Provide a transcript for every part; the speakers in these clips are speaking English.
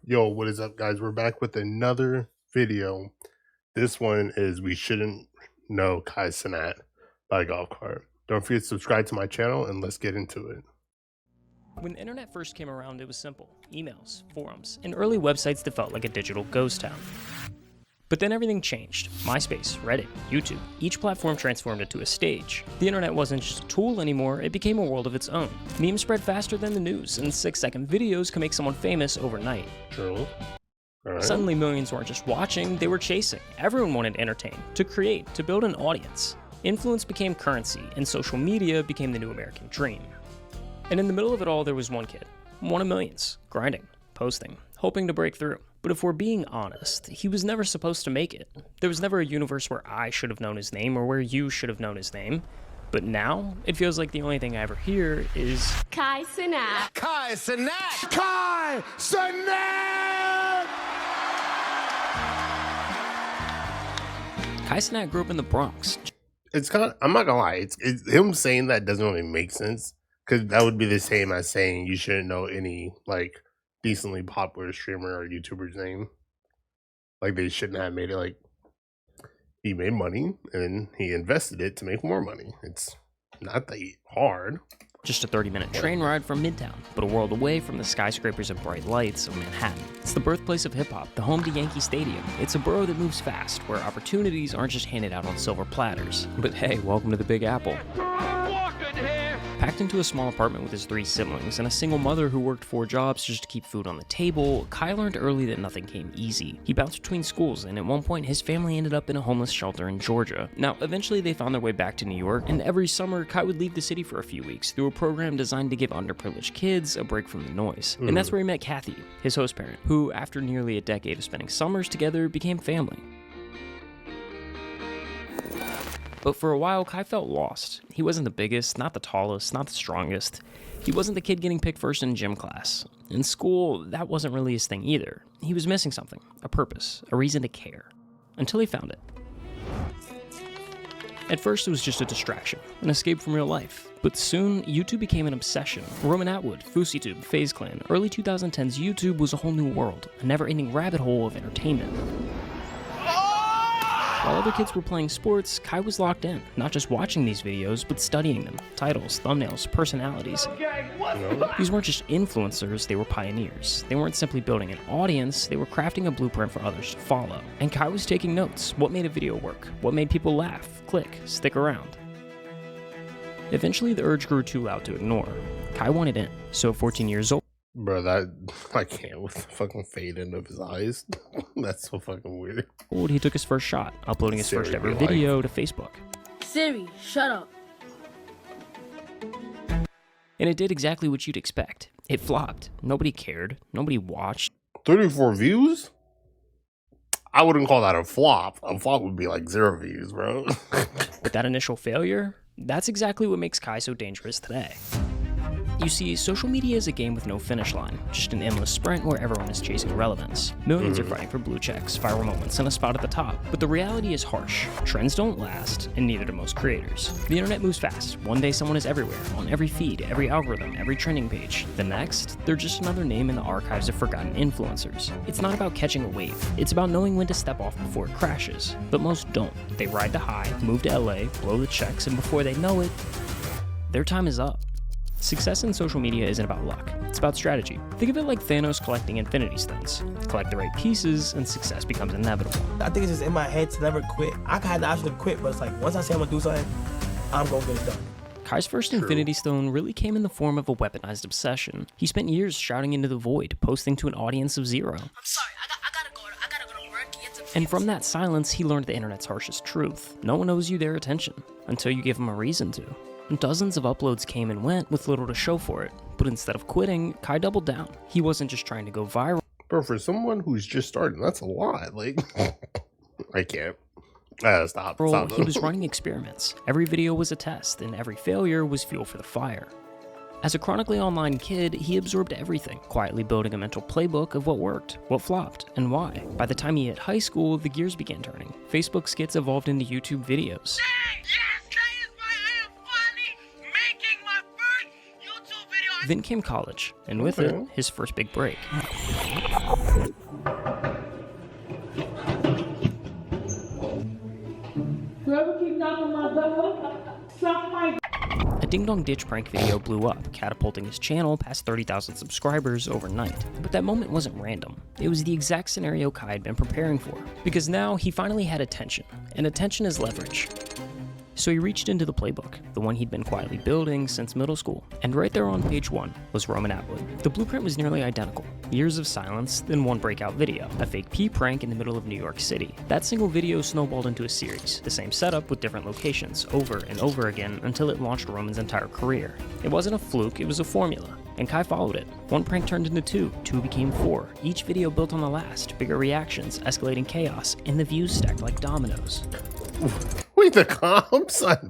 Yo, what is up, guys? We're back with another video. This one is We Shouldn't Know Kai Cenat by Golf Cart. Don't forget to subscribe to my channel and let's get into it. When the internet first came around, it was simple. Emails, forums, and early websites that felt like a digital ghost town. But then everything changed. MySpace, Reddit, YouTube, each platform transformed into a stage. The internet wasn't just a tool anymore, it became a world of its own. Memes spread faster than the news, and 6-second videos can make someone famous overnight. True. Right. Suddenly millions weren't just watching, they were chasing. Everyone wanted to entertain, to create, to build an audience. Influence became currency, and social media became the new American dream. And in the middle of it all, there was one kid. One of millions. Grinding, posting, hoping to break through. But if we're being honest, he was never supposed to make it. There was never a universe where I should have known his name or where you should have known his name. But now, it feels like the only thing I ever hear is Kai Cenat. Kai Cenat! Kai Cenat! Kai Cenat grew up in the Bronx. It's kind of, I'm not gonna lie, it's him saying that doesn't really make sense. Because that would be the same as saying you shouldn't know any, like, decently popular streamer or YouTuber's name. Like, they shouldn't have made it, like, he made money and he invested it to make more money. It's not that hard. Just a 30-minute train ride from Midtown, but a world away from the skyscrapers and bright lights of Manhattan. It's the birthplace of hip-hop, the home to Yankee Stadium. It's a borough that moves fast, where opportunities aren't just handed out on silver platters. But hey, welcome to the Big Apple. Packed into a small apartment with his 3 siblings and a single mother who worked 4 jobs just to keep food on the table, Kai learned early that nothing came easy. He bounced between schools, and at one point his family ended up in a homeless shelter in Georgia. Now, eventually they found their way back to New York, and every summer Kai would leave the city for a few weeks through a program designed to give underprivileged kids a break from the noise. And that's where he met Kathy, his host parent, who, after nearly a decade of spending summers together, became family. But for a while, Kai felt lost. He wasn't the biggest, not the tallest, not the strongest. He wasn't the kid getting picked first in gym class. In school, that wasn't really his thing either. He was missing something, a purpose, a reason to care. Until he found it. At first, it was just a distraction, an escape from real life. But soon, YouTube became an obsession. Roman Atwood, FouseyTube, FaZe Clan, early 2010s YouTube was a whole new world, a never-ending rabbit hole of entertainment. While other kids were playing sports, Kai was locked in, not just watching these videos, but studying them. Titles, thumbnails, personalities. These weren't just influencers, they were pioneers. They weren't simply building an audience, they were crafting a blueprint for others to follow. And Kai was taking notes. What made a video work? What made people laugh, click, stick around? Eventually, the urge grew too loud to ignore. Kai wanted in, so 14 years old. Bro, I can't with the fucking fade end of his eyes. That's so fucking weird. He took his first shot, uploading his first ever video to Facebook. Siri, shut up. And it did exactly what you'd expect. It flopped. Nobody cared. Nobody watched. 34 views? I wouldn't call that a flop. A flop would be like 0 views, bro. But that initial failure, that's exactly what makes Kai so dangerous today. You see, social media is a game with no finish line, just an endless sprint where everyone is chasing relevance. Millions are fighting for blue checks, viral moments, and a spot at the top. But the reality is harsh. Trends don't last, and neither do most creators. The internet moves fast. One day someone is everywhere, on every feed, every algorithm, every trending page. The next, they're just another name in the archives of forgotten influencers. It's not about catching a wave. It's about knowing when to step off before it crashes. But most don't. They ride the high, move to LA, blow the checks, and before they know it, their time is up. Success in social media isn't about luck, it's about strategy. Think of it like Thanos collecting Infinity Stones. Collect the right pieces, and success becomes inevitable. I think it's just in my head to never quit. I had the option to quit, but it's like, once I say I'm gonna do something, I'm gonna get it done. Kai's first Infinity Stone really came in the form of a weaponized obsession. He spent years shouting into the void, posting to an audience of 0. I'm sorry, I gotta go to work. And from that silence, he learned the internet's harshest truth. No one owes you their attention, until you give them a reason to. Dozens of uploads came and went with little to show for it, but instead of quitting, Kai doubled down. He wasn't just trying to go viral. Bro, for someone who's just starting, that's a lot. Like, I can't. Stop. He was running experiments. Every video was a test, and every failure was fuel for the fire. As a chronically online kid, he absorbed everything, quietly building a mental playbook of what worked, what flopped, and why. By the time he hit high school, the gears began turning. Facebook skits evolved into YouTube videos. Then came college, and with it, his first big break. Whoever keep knocking my door, suck my. A Ding Dong Ditch prank video blew up, catapulting his channel past 30,000 subscribers overnight. But that moment wasn't random. It was the exact scenario Kai had been preparing for. Because now he finally had attention, and attention is leverage. So he reached into the playbook, the one he'd been quietly building since middle school. And right there on page 1 was Roman Atwood. The blueprint was nearly identical. Years of silence, then one breakout video, a fake pee prank in the middle of New York City. That single video snowballed into a series, the same setup with different locations, over and over again until it launched Roman's entire career. It wasn't a fluke, it was a formula. And Kai followed it. One prank turned into 2, 2 became 4. Each video built on the last, bigger reactions, escalating chaos, and the views stacked like dominoes. Wait, the comps? I've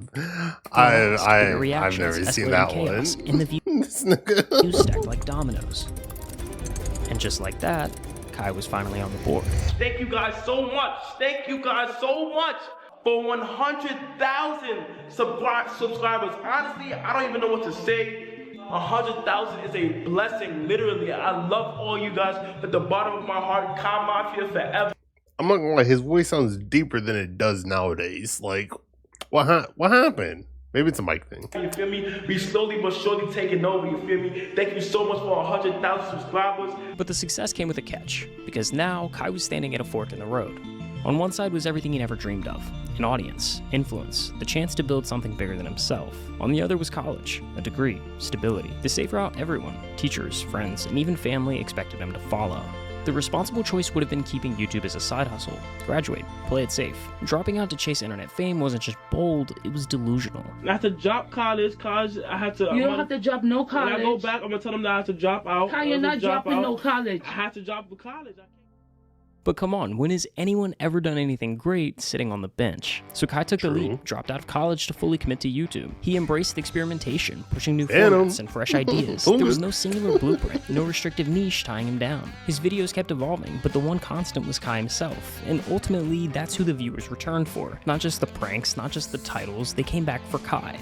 never seen that one. And the views stacked like dominoes. And just like that, Kai was finally on the board. Thank you guys so much. Thank you guys so much for 100,000 subscribers. Honestly, I don't even know what to say. 100,000 is a blessing, literally. I love all you guys at the bottom of my heart. Kai Mafia forever. I'm not gonna lie, his voice sounds deeper than it does nowadays. Like, what happened? Maybe it's a mic thing. You feel me? We slowly but surely taking over, you feel me? Thank you so much for 100,000 subscribers. But the success came with a catch, because now Kai was standing at a fork in the road. On one side was everything he never dreamed of, an audience, influence, the chance to build something bigger than himself. On the other was college, a degree, stability, the safe route everyone, teachers, friends, and even family expected him to follow. The responsible choice would have been keeping YouTube as a side hustle. Graduate, play it safe. Dropping out to chase internet fame wasn't just bold, it was delusional. I have to drop college, I have to... You don't have to drop no college. When I go back, I'm gonna tell them that I have to drop out. Kai, you're not dropping no college. I have to drop the college. But come on, when has anyone ever done anything great sitting on the bench? So Kai took the leap, dropped out of college to fully commit to YouTube. He embraced experimentation, pushing new formats and fresh ideas. There was no singular blueprint, no restrictive niche tying him down. His videos kept evolving, but the one constant was Kai himself. And ultimately, that's who the viewers returned for. Not just the pranks, not just the titles, they came back for Kai.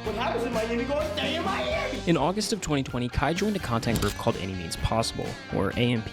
What happens in Miami goes stay in Miami. In August of 2020, Kai joined a content group called Any Means Possible, or AMP.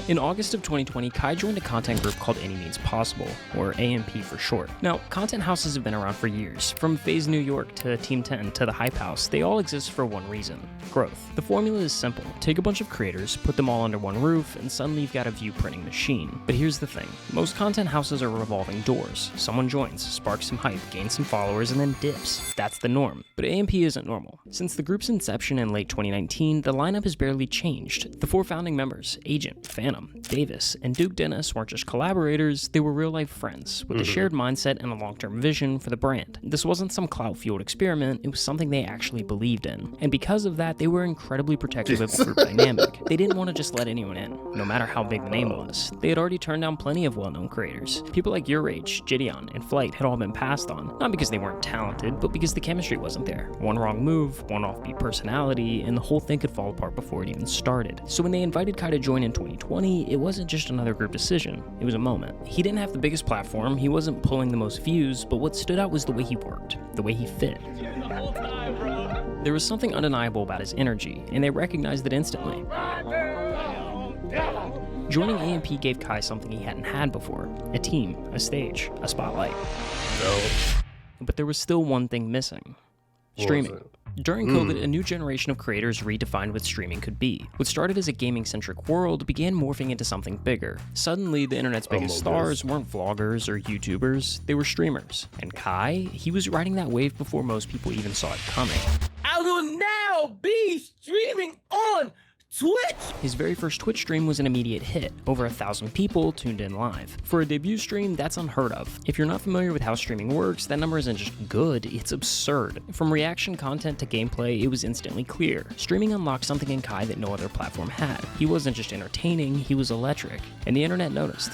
In August of 2020, Kai joined a content group called Any Means Possible, or AMP for short. Now, content houses have been around for years. From FaZe New York to Team 10 to the Hype House, they all exist for one reason: growth. The formula is simple. Take a bunch of creators, put them all under one roof, and suddenly you've got a view printing machine. But here's the thing. Most content houses are revolving doors. Someone joins, sparks some hype, gains some followers, and then dips. That's the norm. But AMP isn't normal. Since the group's inception in late 2019, the lineup has barely changed. The 4 founding members, Agent, Phantom, Davis, and Duke Dennis weren't just collaborators, they were real-life friends, with a shared mindset and a long-term vision for the brand. This wasn't some clout-fueled experiment, it was something they actually believed in. And because of that, they were incredibly protective of the group dynamic. They didn't want to just let anyone in, no matter how big the name was. They had already turned down plenty of well-known creators. People like Your Age, Gideon, and Flight had all been passed on, not because they weren't talented, but because the chemistry wasn't there. One wrong move, one offbeat personality, and the whole thing could fall apart before it even started. So when they invited Kai to join in 2020, it wasn't just another group decision, it was a moment. He didn't have the biggest platform, he wasn't pulling the most views, but what stood out was the way he worked, the way he fit. There was something undeniable about his energy, and they recognized it instantly. Joining AMP gave Kai something he hadn't had before: a team, a stage, a spotlight. But there was still one thing missing: streaming. During COVID, a new generation of creators redefined what streaming could be. What started as a gaming-centric world began morphing into something bigger. Suddenly, the internet's biggest stars weren't vloggers or YouTubers, they were streamers. And Kai, he was riding that wave before most people even saw it coming. I will now be streaming on Twitch! His very first Twitch stream was an immediate hit. Over 1,000 people tuned in live. For a debut stream, that's unheard of. If you're not familiar with how streaming works, that number isn't just good, it's absurd. From reaction content to gameplay, it was instantly clear. Streaming unlocked something in Kai that no other platform had. He wasn't just entertaining, he was electric. And the internet noticed.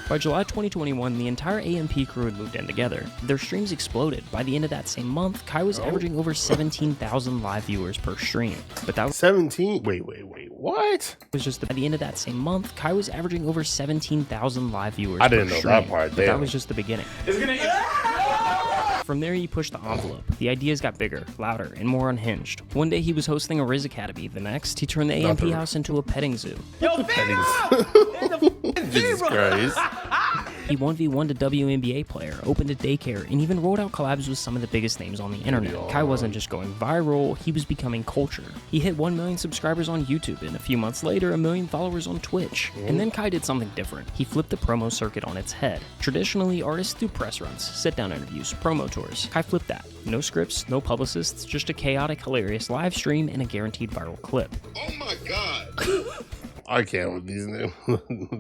By July 2021, the entire AMP crew had moved in together. Their streams exploded. By the end of that same month, Kai was averaging over 17,000 live viewers per stream. But that was 17? Wait, what? was just by the end of that same month, Kai was averaging over 17,000 live viewers I didn't per know stream. that part. But that Damn. was just the beginning. It's gonna From there, he pushed the envelope. The ideas got bigger, louder, and more unhinged. One day, he was hosting a Riz Academy. The next, he turned the AMP house into a petting zoo. Yo, Jesus Christ. He 1v1'd a WNBA player, opened a daycare, and even rolled out collabs with some of the biggest names on the internet. Kai wasn't just going viral, he was becoming culture. He hit 1 million subscribers on YouTube, and a few months later, 1 million followers on Twitch. And then Kai did something different. He flipped the promo circuit on its head. Traditionally, artists do press runs, sit-down interviews, promo tours. Kai flipped that. No scripts, no publicists, just a chaotic, hilarious live stream and a guaranteed viral clip. Oh my God. I can't with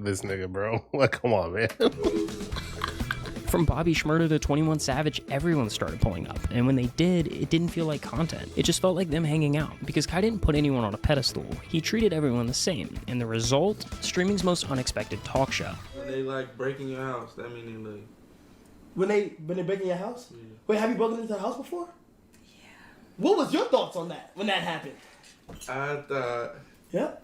this nigga, bro. Like, come on, man. From Bobby Shmurda to 21 Savage, everyone started pulling up, and when they did, it didn't feel like content. It just felt like them hanging out, because Kai didn't put anyone on a pedestal. He treated everyone the same, and the result? Streaming's most unexpected talk show. When they like breaking your house, that mean they like... When they breaking your house? Yeah. Wait, have you broken into a house before? Yeah. What was your thoughts on that when that happened? I thought... Yep.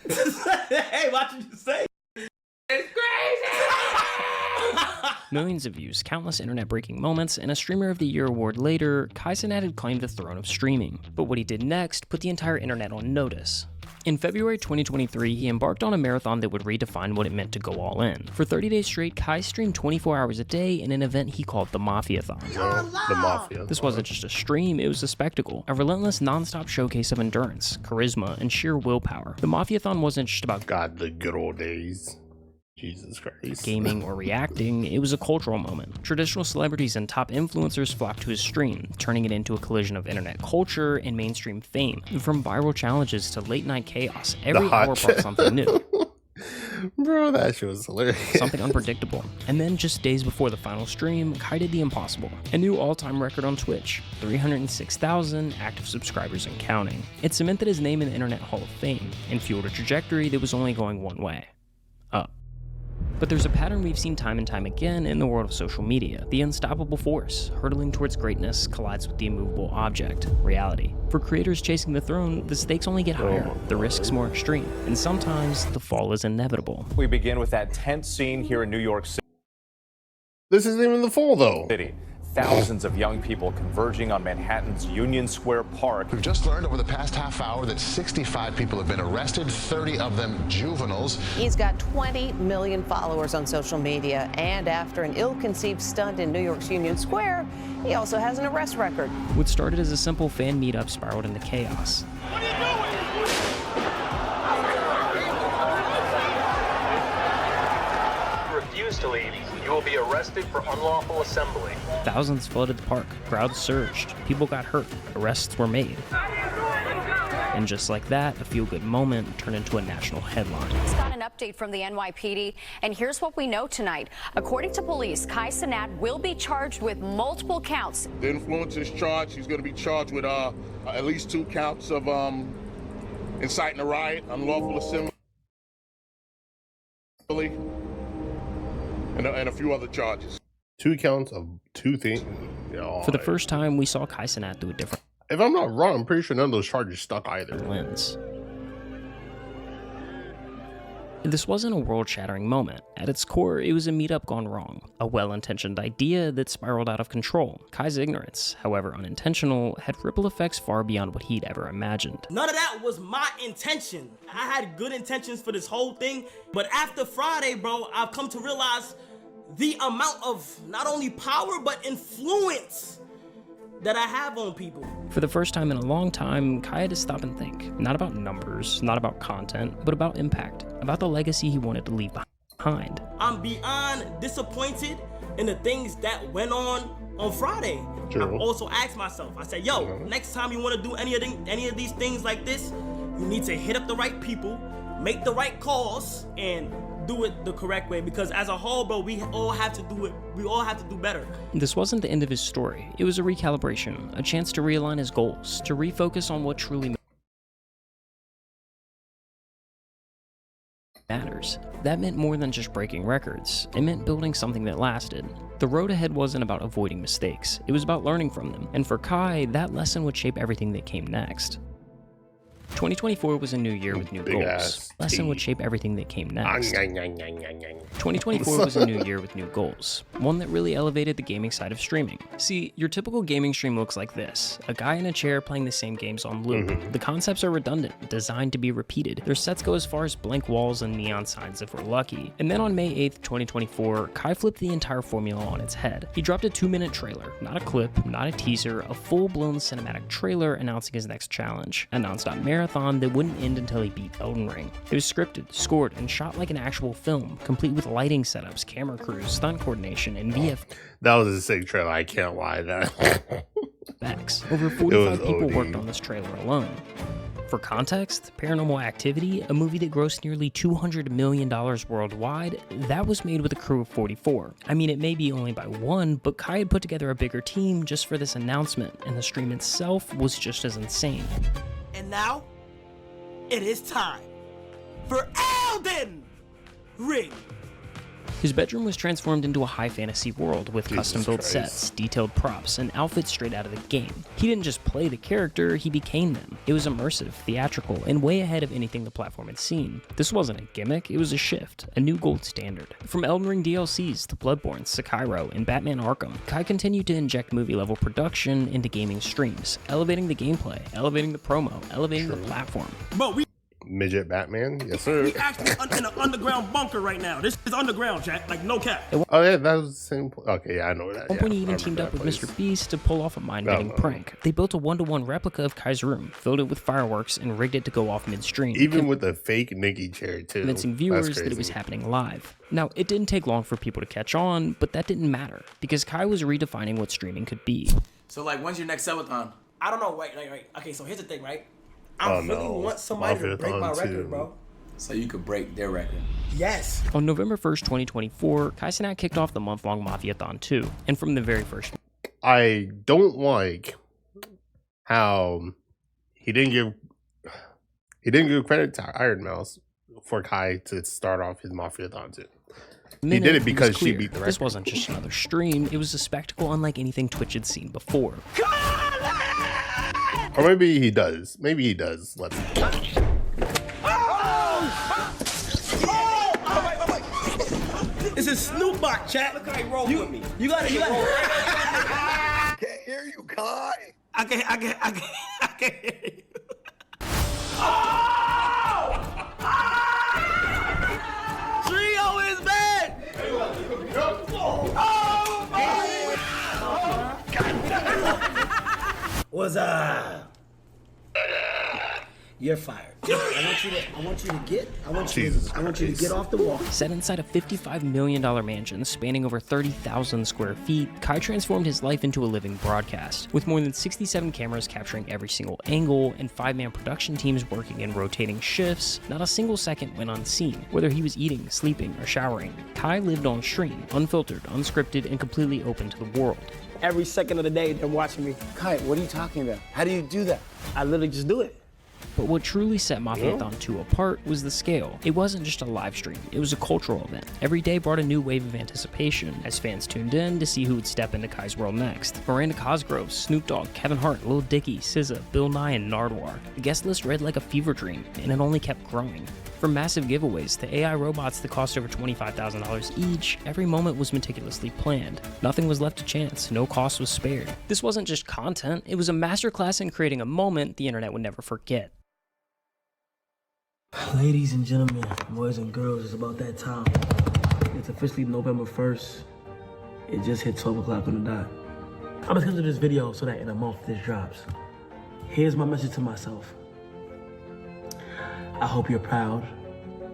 Hey, watch what you say. It's crazy! Millions of views, countless internet-breaking moments, and a Streamer of the Year award later, Cenat had claimed the throne of streaming. But what he did next put the entire internet on notice. In February 2023, he embarked on a marathon that would redefine what it meant to go all in. For 30 days straight, Kai streamed 24 hours a day in an event he called the Mafia-thon. The Mafia. This wasn't just a stream, it was a spectacle. A relentless, non-stop showcase of endurance, charisma, and sheer willpower. The Mafia-thon wasn't just about God, the good old days. Jesus Christ. Gaming or reacting, it was a cultural moment. Traditional celebrities and top influencers flocked to his stream, turning it into a collision of internet culture and mainstream fame. From viral challenges to late night chaos, every hour brought something new. Bro, that shit was hilarious. Something unpredictable. And then just days before the final stream, Kai did the impossible. A new all-time record on Twitch, 306,000 active subscribers and counting. It cemented his name in the Internet Hall of Fame and fueled a trajectory that was only going one way: up. But there's a pattern we've seen time and time again in the world of social media. The unstoppable force, hurtling towards greatness, collides with the immovable object, reality. For creators chasing the throne, the stakes only get higher, the risks more extreme, and sometimes the fall is inevitable. We begin with that tense scene here in New York City. This isn't even the fall, though. Thousands of young people converging on Manhattan's Union Square Park. We've just learned over the past half hour that 65 people have been arrested, 30 of them juveniles. He's got 20 million followers on social media, and after an ill-conceived stunt in New York's Union Square, he also has an arrest record. What started as a simple fan meetup spiraled into chaos. What are you doing? Refuse to leave. You will be arrested for unlawful assembly. Thousands flooded the park, crowds surged, people got hurt, arrests were made. And just like that, a feel-good moment turned into a national headline. Just got an update from the NYPD, and here's what we know tonight. According to police, Kai Cenat will be charged with multiple counts. The influencer is charged. He's going to be charged with at least 2 counts of inciting a riot, unlawful assembly, and a few other charges. 2 counts of 2 things. For the first time, we saw Kai Cenat do it different. If I'm not wrong, I'm pretty sure none of those charges stuck either. Lens. This wasn't a world-shattering moment. At its core, it was a meetup gone wrong. A well-intentioned idea that spiraled out of control. Kai's ignorance, however unintentional, had ripple effects far beyond what he'd ever imagined. None of that was my intention. I had good intentions for this whole thing, but after Friday, bro, I've come to realize the amount of not only power, but influence that I have on people. For the first time in a long time, Kai had to stop and think. Not about numbers, not about content, but about impact. About the legacy he wanted to leave behind. I'm beyond disappointed in the things that went on Friday. True. I also asked myself, I said, yo, next time you want to do any of these things like this, you need to hit up the right people, make the right calls, and do it the correct way, because as a whole, bro, we all have to do it. We all have to do better. This wasn't the end of his story. It was a recalibration, a chance to realign his goals, to refocus on what truly matters. That meant more than just breaking records. It meant building something that lasted. The road ahead wasn't about avoiding mistakes. It was about learning from them. And for Kai, that lesson would shape everything that came next. 2024 was a new year with new goals. Lesson would shape everything that came next. 2024 was a new year with new goals, one that really elevated the gaming side of streaming. See, your typical gaming stream looks like this: a guy in a chair playing the same games on loop. The concepts are redundant, designed to be repeated. Their sets go as far as blank walls and neon signs if we're lucky. And then on May 8th, 2024, Kai flipped the entire formula on its head. He dropped a 2-minute trailer, not a clip, not a teaser, a full-blown cinematic trailer announcing his next challenge, a non-stop marathon that wouldn't end until he beat Elden Ring. It was scripted, scored, and shot like an actual film, complete with lighting setups, camera crews, stunt coordination, and VFX. That was a sick trailer, I can't lie that. Over 45 people worked on this trailer alone. For context, Paranormal Activity, a movie that grossed nearly $200 million worldwide, that was made with a crew of 44. I mean, it may be only by one, but Kai had put together a bigger team just for this announcement, and the stream itself was just as insane. And now, it is time for Elden Ring. His bedroom was transformed into a high fantasy world with custom-built sets, detailed props, and outfits straight out of the game. He didn't just play the character, he became them. It was immersive, theatrical, and way ahead of anything the platform had seen. This wasn't a gimmick, it was a shift, a new gold standard. From Elden Ring DLCs to Bloodborne, Sekiro, and Batman Arkham, Kai continued to inject movie-level production into gaming streams, elevating the gameplay, elevating the promo, elevating the platform. Bro, we Midget Batman, yes sir. We actually in an underground bunker right now. This is underground, Jack. Like no cap. Oh yeah, that was the same. Okay, yeah, I know that. At one point, he even teamed up with Mr. Beast to pull off a mind-bending prank. They built a one-to-one replica of Kai's room, filled it with fireworks, and rigged it to go off midstream. Even with a fake Nikki chair too. Convincing viewers that it was happening live. Now, it didn't take long for people to catch on, but that didn't matter because Kai was redefining what streaming could be. So, like, when's your next subathon? I don't know. Right. Okay, so here's the thing, right? I really want somebody to break my record, bro. So you could break their record. Yes. On November 1st, 2024, Cenat kicked off the month-long Mafiathon 2, and from the very first... I don't like how he didn't give credit to Iron Mouse for Kai to start off his Mafiathon 2. He did it because she beat the record. This wasn't just another stream, it was a spectacle unlike anything Twitch had seen before. Or maybe he does. Maybe he does. Let's This is Snoop Dogg, chat. Look how he rolled with me. You gotta. I can't hear you, Kai. I can't hear you. Trio is back. What's up? You're fired. I want you to get off the wall. Set inside a $55 million mansion spanning over 30,000 square feet, Kai transformed his life into a living broadcast. With more than 67 cameras capturing every single angle and 5-man production teams working in rotating shifts, not a single second went unseen. Whether he was eating, sleeping, or showering, Kai lived on stream, unfiltered, unscripted, and completely open to the world. Every second of the day, they're watching me. Kai, what are you talking about? How do you do that? I literally just do it. But what truly set Mafiathon 2 apart was the scale. It wasn't just a live stream, it was a cultural event. Every day brought a new wave of anticipation as fans tuned in to see who would step into Kai's world next. Miranda Cosgrove, Snoop Dogg, Kevin Hart, Lil Dicky, SZA, Bill Nye, and Nardwuar. The guest list read like a fever dream, and it only kept growing. From massive giveaways to AI robots that cost over $25,000 each, every moment was meticulously planned. Nothing was left to chance, no cost was spared. This wasn't just content, it was a masterclass in creating a moment the internet would never forget. Ladies and gentlemen, boys and girls, it's about that time. It's officially November 1st. It just hit 12 o'clock on the dot. I'm gonna schedule this video so that in a month this drops. Here's my message to myself. I hope you're proud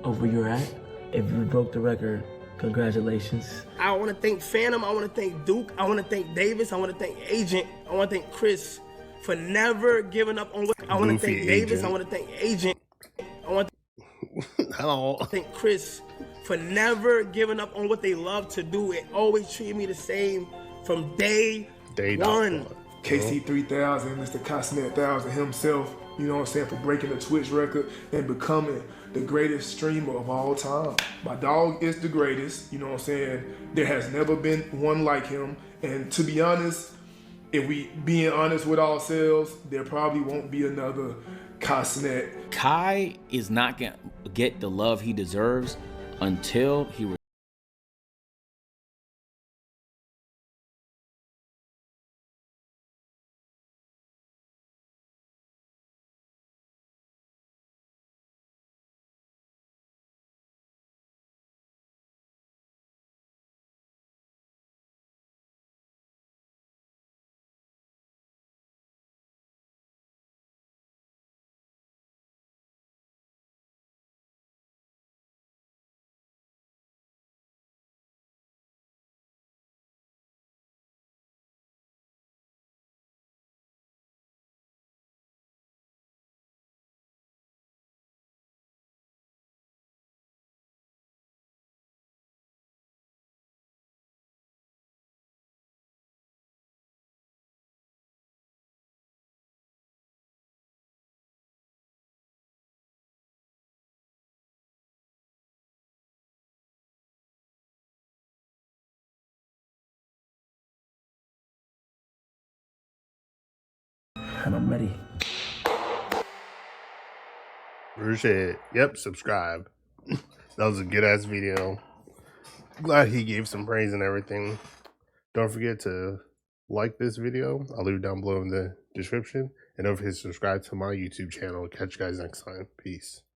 of where you're at. If you broke the record, congratulations. I want to thank Phantom, I want to thank Duke, I want to thank Davis, I want to thank Agent, I want to thank Chris for never giving up on what I want to thank Davis, I want to thank Agent. I want to thank Chris for never giving up on what they love to do. It always treated me the same from day one. KC3000, Mr. Cenat 1000 himself, you know what I'm saying, for breaking the Twitch record and becoming the greatest streamer of all time. My dog is the greatest, you know what I'm saying. There has never been one like him. And to be honest, if we being honest with ourselves, there probably won't be another Kai Cenat. Kai is not gonna get the love he deserves until he And I'm ready. Appreciate it. Yep, subscribe. That was a good ass video. Glad he gave some praise and everything. Don't forget to like this video. I'll leave it down below in the description. And don't forget to subscribe to my YouTube channel. Catch you guys next time. Peace.